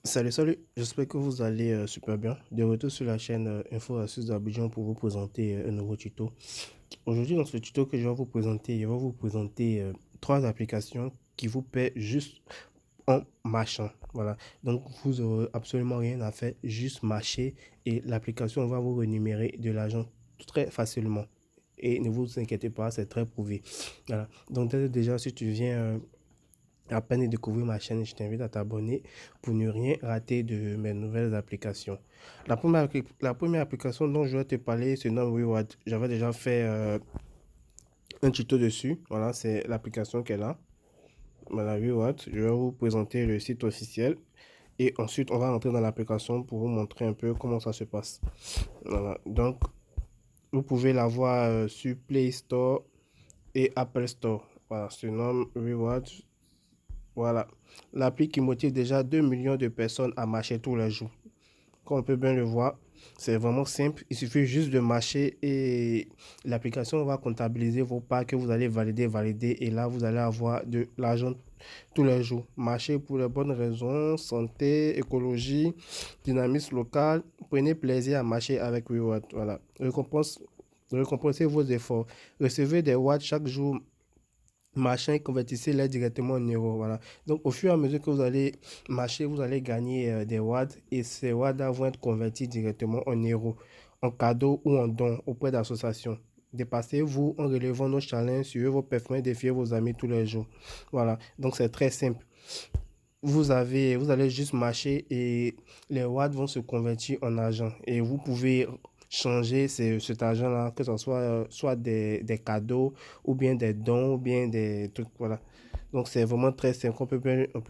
Salut, j'espère que vous allez super bien. De retour sur la chaîne Info Astuces d'Abidjan pour vous présenter un nouveau tuto. Aujourd'hui, dans ce tuto que je vais vous présenter trois applications qui vous paient juste en marchant. Voilà. Donc, vous n'aurez absolument rien à faire, juste marcher et l'application va vous rémunérer de l'argent très facilement. Et ne vous inquiétez pas, c'est très prouvé. Voilà. Donc, déjà, si tu viens à peine de découvrir ma chaîne, je t'invite à t'abonner pour ne rien rater de mes nouvelles applications. La première application dont je vais te parler se nomme Reward. J'avais déjà fait un tuto dessus. Voilà, c'est l'application qu'elle a. Voilà, Reward. Je vais vous présenter le site officiel. Et ensuite, on va rentrer dans l'application pour vous montrer un peu comment ça se passe. Voilà, donc vous pouvez la voir sur Play Store et Apple Store. Voilà, se nomme Reward. Voilà. L'appli qui motive déjà 2 millions de personnes à marcher tous les jours. Comme on peut bien le voir, c'est vraiment simple. Il suffit juste de marcher et l'application va comptabiliser vos pas que vous allez valider. Et là, vous allez avoir de l'argent tous les jours. Marcher pour les bonnes raisons, santé, écologie, dynamisme local. Prenez plaisir à marcher avec Reward. Voilà. Récompensez vos efforts. Recevez des watts chaque jour marcher, convertissez-les directement en euros. Voilà. Donc, au fur et à mesure que vous allez marcher, vous allez gagner des watts et ces watts vont être convertis directement en euros, en cadeau ou en don auprès d'associations. Dépassez-vous en relevant nos challenges, suivez vos performances, défiez vos amis tous les jours. Voilà. Donc, c'est très simple. Vous allez juste marcher et les watts vont se convertir en argent. Et vous pouvez changer cet argent-là, que ce soit soit des cadeaux, ou bien des dons, ou bien des trucs. Voilà. Donc c'est vraiment très simple. On peut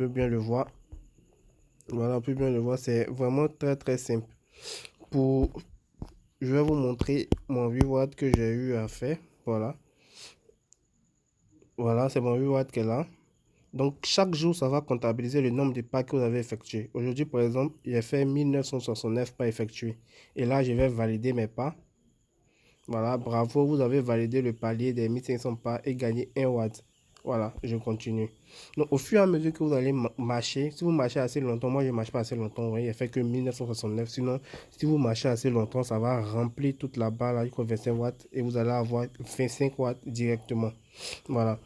bien le voir. Voilà, on peut bien le voir. C'est vraiment très très simple. Pour, je vais vous montrer mon reward que j'ai eu à faire. Voilà. Voilà, c'est mon reward qu'elle a. Donc, chaque jour, ça va comptabiliser le nombre de pas que vous avez effectués. Aujourd'hui, par exemple, j'ai fait 1969 pas effectués. Et là, je vais valider mes pas. Voilà, bravo, vous avez validé le palier des 1500 pas et gagné 1 watt. Voilà, je continue. Donc, au fur et à mesure que vous allez marcher, si vous marchez assez longtemps, moi je ne marche pas assez longtemps, vous voyez, il fait que 1969. Sinon, si vous marchez assez longtemps, ça va remplir toute la barre là, jusqu'à 25 watts et vous allez avoir 25 watts directement. Voilà.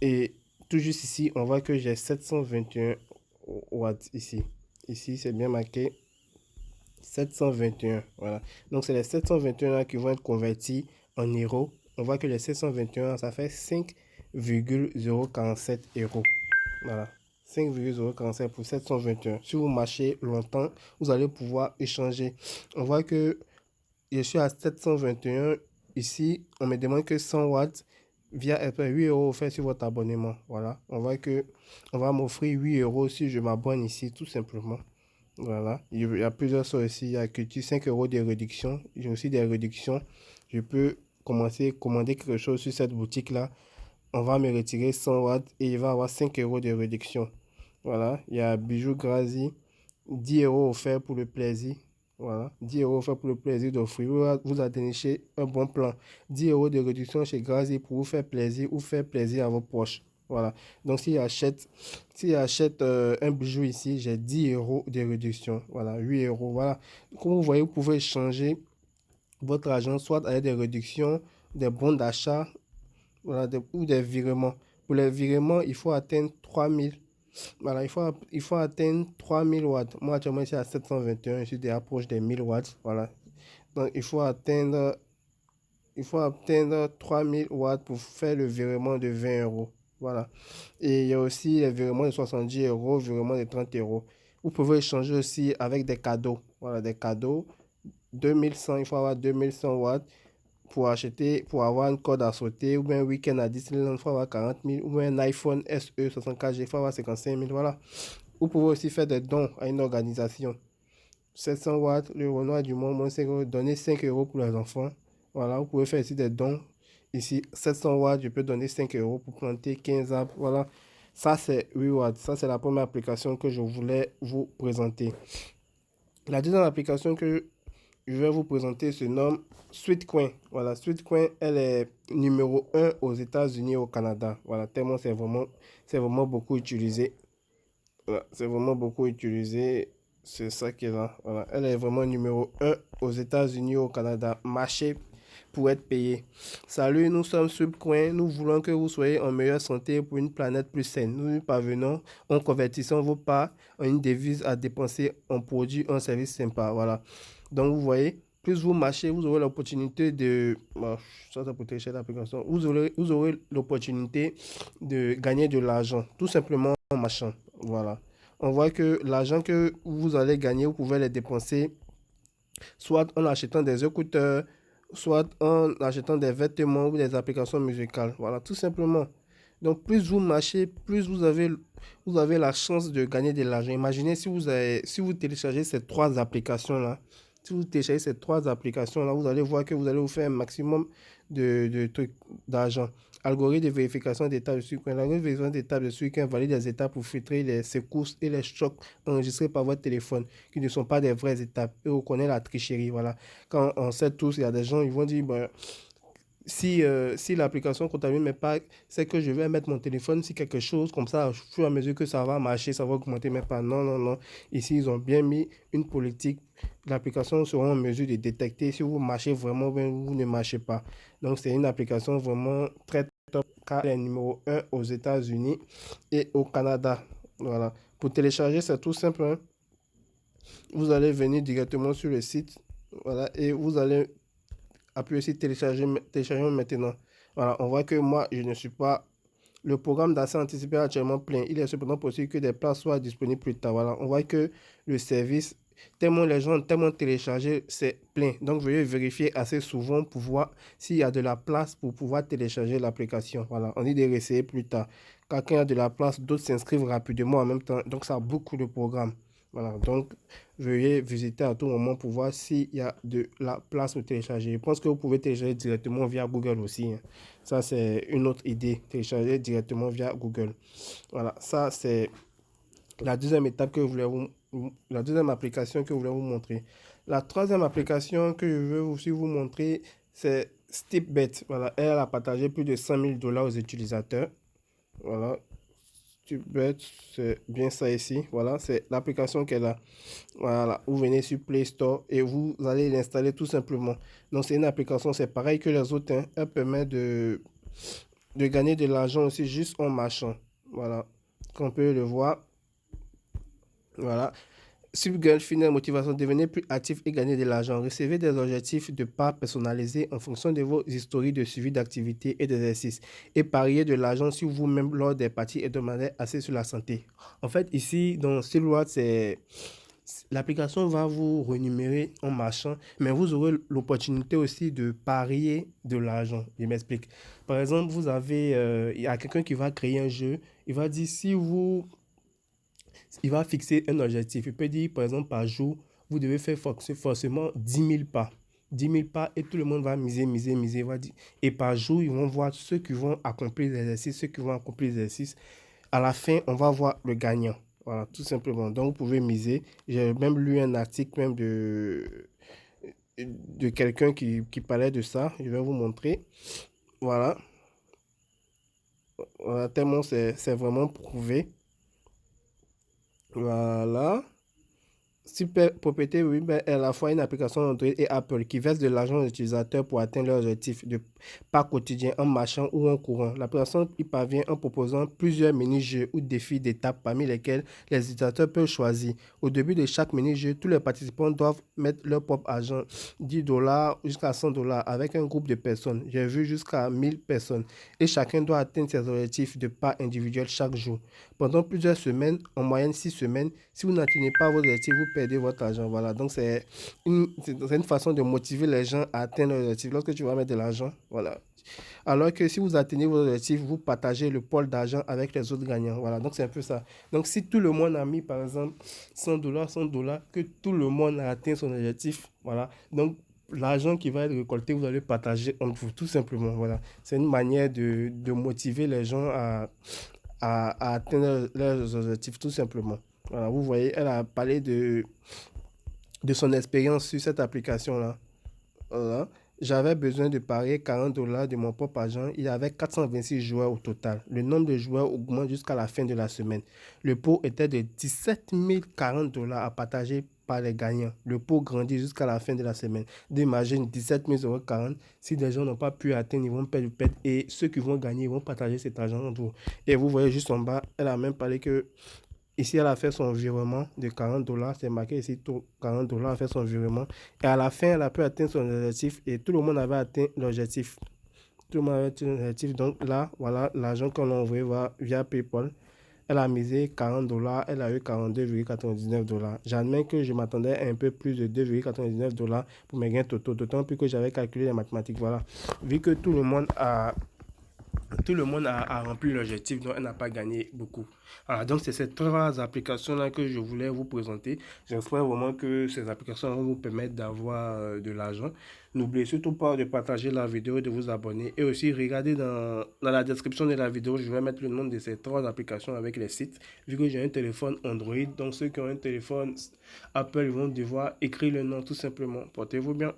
Et tout juste ici, on voit que j'ai 721 watts ici. Ici, c'est bien marqué 721. Voilà. Donc, c'est les 721 là qui vont être convertis en euros. On voit que les 721, ça fait 5,047 euros. Voilà. 5,047 pour 721. Si vous marchez longtemps, vous allez pouvoir échanger. On voit que je suis à 721. Ici, on me demande que 100 watts via Apple, 8 euros offert sur votre abonnement. Voilà. On voit que on va m'offrir 8 euros si je m'abonne ici, tout simplement. Voilà. Il y a plusieurs choses ici. Il y a que 5 euros de réduction. J'ai aussi des réductions. Je peux commencer à commander quelque chose sur cette boutique-là. On va me retirer 100 watts et il va avoir 5 euros de réduction. Voilà. Il y a Bijou Grazi. 10 euros offerts pour le plaisir. Voilà. 10 euros offerts pour le plaisir d'offrir. Vous a déniché un bon plan. 10 euros de réduction chez Grazi pour vous faire plaisir ou faire plaisir à vos proches. Voilà. Donc, si j'achète un bijou ici, j'ai 10 euros de réduction. Voilà. 8 euros. Voilà. Comme vous voyez, vous pouvez changer votre argent soit avec des réductions, des bons d'achat, voilà, ou des virements. Pour les virements, il faut atteindre 3000. Voilà, il faut atteindre 3000 watts. Moi, actuellement, je suis à 721, je suis déjà proche des 1000 watts. Voilà. Donc, il faut atteindre 3000 watts pour faire le virement de 20 euros. Voilà. Et il y a aussi les virements de 70 euros, virements de 30 euros. Vous pouvez échanger aussi avec des cadeaux. Voilà, des cadeaux. 2100, il faut avoir 2100 watts pour acheter, pour avoir un code à sauter, ou bien un week-end à Disneyland, il faut avoir 40 000, ou bien un iPhone SE 64G, il faut avoir 55 000. Voilà. Vous pouvez aussi faire des dons à une organisation. 700 watts, le Renoir du Monde, moins 5 euros, donner 5 euros pour les enfants. Voilà, vous pouvez faire ici des dons. Ici, 700 watts, je peux donner 5 euros pour planter 15 arbres. Voilà, ça c'est Reward. Ça c'est la première application que je voulais vous présenter. La deuxième application que je vais vous présenter se nomme Sweetcoin. Voilà, Sweetcoin, elle est numéro un aux États-Unis et au Canada. Voilà, tellement c'est vraiment beaucoup utilisé. Voilà, c'est vraiment beaucoup utilisé. C'est ça qui est là. Voilà. Elle est vraiment numéro un aux États-Unis, au Canada. Marché pour être payé. Salut, nous sommes Subcoin. Nous voulons que vous soyez en meilleure santé pour une planète plus saine. Nous y parvenons en convertissant vos parts en une devise à dépenser en produits, en service sympa. Voilà. Donc, vous voyez, plus vous marchez, vous aurez l'opportunité de. Bon, ça pour télécharger l'application. Vous aurez l'opportunité de gagner de l'argent, tout simplement en marchant. Voilà. On voit que l'argent que vous allez gagner, vous pouvez les dépenser soit en achetant des écouteurs, soit en achetant des vêtements ou des applications musicales. Voilà, tout simplement. Donc, plus vous marchez, plus vous avez la chance de gagner de l'argent. Imaginez si vous téléchargez ces trois applications-là. Si vous téléchargez ces trois applications-là, vous allez voir que vous allez vous faire un maximum de trucs d'argent. Algorithme de vérification d'état de sucre. L'algorithme de vérification d'état de sucre valide des étapes pour filtrer les secousses et les chocs enregistrés par votre téléphone, qui ne sont pas des vraies étapes. Et on connaît la tricherie. Voilà. Quand on sait tous, il y a des gens, ils vont dire, ben, si l'application contamine mes packs, c'est que je vais mettre mon téléphone si quelque chose, comme ça, au fur et à mesure que ça va marcher, ça va augmenter mes packs. Non, non, non. Ici, ils ont bien mis une politique. L'application sera en mesure de détecter si vous marchez vraiment bien ou vous ne marchez pas. Donc, c'est une application vraiment très top, car elle est numéro un aux États-Unis et au Canada. Voilà. Pour télécharger, c'est tout simple, hein. Vous allez venir directement sur le site. Voilà, et vous allez appuyer sur télécharger maintenant. Voilà, on voit que moi, je ne suis pas. Le programme d'achat anticipé est actuellement plein. Il est cependant possible que des places soient disponibles plus tard. Voilà, on voit que le service, tellement les gens ont tellement téléchargé, c'est plein. Donc, veuillez vérifier assez souvent pour voir s'il y a de la place pour pouvoir télécharger l'application. Voilà, on dit de réessayer plus tard. Quand il y a de la place, d'autres s'inscrivent rapidement en même temps. Donc, ça a beaucoup de programmes. Voilà, donc veuillez visiter à tout moment pour voir s'il y a de la place pour télécharger. Je pense que vous pouvez télécharger directement via Google aussi, hein. Ça, c'est une autre idée, télécharger directement via Google. Voilà, ça, c'est la deuxième étape que je voulais la deuxième application que je voulais vous montrer. La troisième application que je veux aussi vous montrer, c'est StepBet. Voilà, elle a partagé plus de 100 000 dollars aux utilisateurs. Voilà, StepBet, c'est bien ça ici. Voilà, c'est l'application qu'elle a. Voilà, vous venez sur Play Store et vous allez l'installer tout simplement. Donc, c'est une application, c'est pareil que les autres, hein. Elle permet de gagner de l'argent aussi juste en marchant. Voilà, comme on peut le voir. Voilà. Subgirl, finale motivation, devenez plus actif et gagner de l'argent. Recevez des objectifs de part personnalisés en fonction de vos historiques de suivi d'activité et d'exercice. Et pariez de l'argent sur vous-même lors des parties et demandez assez sur la santé. En fait, ici, dans Stillwater, c'est l'application va vous rémunérer en marchant, mais vous aurez l'opportunité aussi de parier de l'argent. Je m'explique. Par exemple, il y a quelqu'un qui va créer un jeu. Il va dire il va fixer un objectif. Il peut dire, par exemple, par jour, vous devez faire forcément 10 000 pas. 10 000 pas et tout le monde va miser, miser, miser. Et par jour, ils vont voir ceux qui vont accomplir l'exercice, ceux qui vont accomplir l'exercice. À la fin, on va voir le gagnant. Voilà, tout simplement. Donc, vous pouvez miser. J'ai même lu un article même de quelqu'un qui parlait de ça. Je vais vous montrer. Voilà. Voilà, tellement c'est vraiment prouvé. Voilà. Super Propriété, oui, ben, est à la fois une application Android et Apple qui verse de l'argent aux utilisateurs pour atteindre leurs objectifs de pas quotidien en marchant ou en courant. L'application y parvient en proposant plusieurs mini-jeux ou défis d'étapes parmi lesquels les utilisateurs peuvent choisir. Au début de chaque mini-jeu, tous les participants doivent mettre leur propre argent, 10 dollars jusqu'à 100 dollars avec un groupe de personnes. J'ai vu jusqu'à 1000 personnes et chacun doit atteindre ses objectifs de pas individuels chaque jour. Pendant plusieurs semaines, en moyenne 6 semaines, si vous n'atteignez pas vos objectifs, vous perdez votre argent. Voilà, donc c'est une façon de motiver les gens à atteindre leurs objectifs. Lorsque tu vas mettre de l'argent, voilà. Alors que si vous atteignez vos objectifs, vous partagez le pôle d'argent avec les autres gagnants. Voilà, donc c'est un peu ça. Donc si tout le monde a mis, par exemple, 100 dollars, 100 dollars, que tout le monde a atteint son objectif, voilà. Donc l'argent qui va être récolté, vous allez partager entre vous, tout simplement. Voilà, c'est une manière de motiver les gens à atteindre leurs objectifs, tout simplement. Voilà, vous voyez, elle a parlé de son expérience sur cette application-là. Voilà. J'avais besoin de parier 40 dollars de mon propre argent. Il y avait 426 joueurs au total. Le nombre de joueurs augmente jusqu'à la fin de la semaine. Le pot était de 17 040 dollars à partager par les gagnants. Le pot grandit jusqu'à la fin de la semaine. D'imagine 17 040. Si des gens n'ont pas pu atteindre, ils vont perdre, perdre. Et ceux qui vont gagner, ils vont partager cet argent entre vous. Et vous voyez juste en bas, elle a même parlé que ici, elle a fait son virement de 40 dollars. C'est marqué ici, 40 dollars, elle a fait son virement. Et à la fin, elle a pu atteindre son objectif. Et tout le monde avait atteint l'objectif. Tout le monde avait atteint l'objectif. Donc là, voilà, l'argent qu'on a envoyé via PayPal. Elle a misé 40 dollars. Elle a eu 42,99 dollars. J'admets que je m'attendais à un peu plus de 2,99 dollars pour mes gains totaux. D'autant plus que j'avais calculé les mathématiques. Voilà. Vu que tout le monde a rempli l'objectif, donc elle n'a pas gagné beaucoup. Alors, donc, c'est ces trois applications-là que je voulais vous présenter. J'espère vraiment que ces applications vont vous permettre d'avoir de l'argent. N'oubliez surtout pas de partager la vidéo, de vous abonner et aussi regardez dans la description de la vidéo, je vais mettre le nom de ces trois applications avec les sites. Vu que j'ai un téléphone Android, donc ceux qui ont un téléphone Apple vont devoir écrire le nom tout simplement. Portez-vous bien.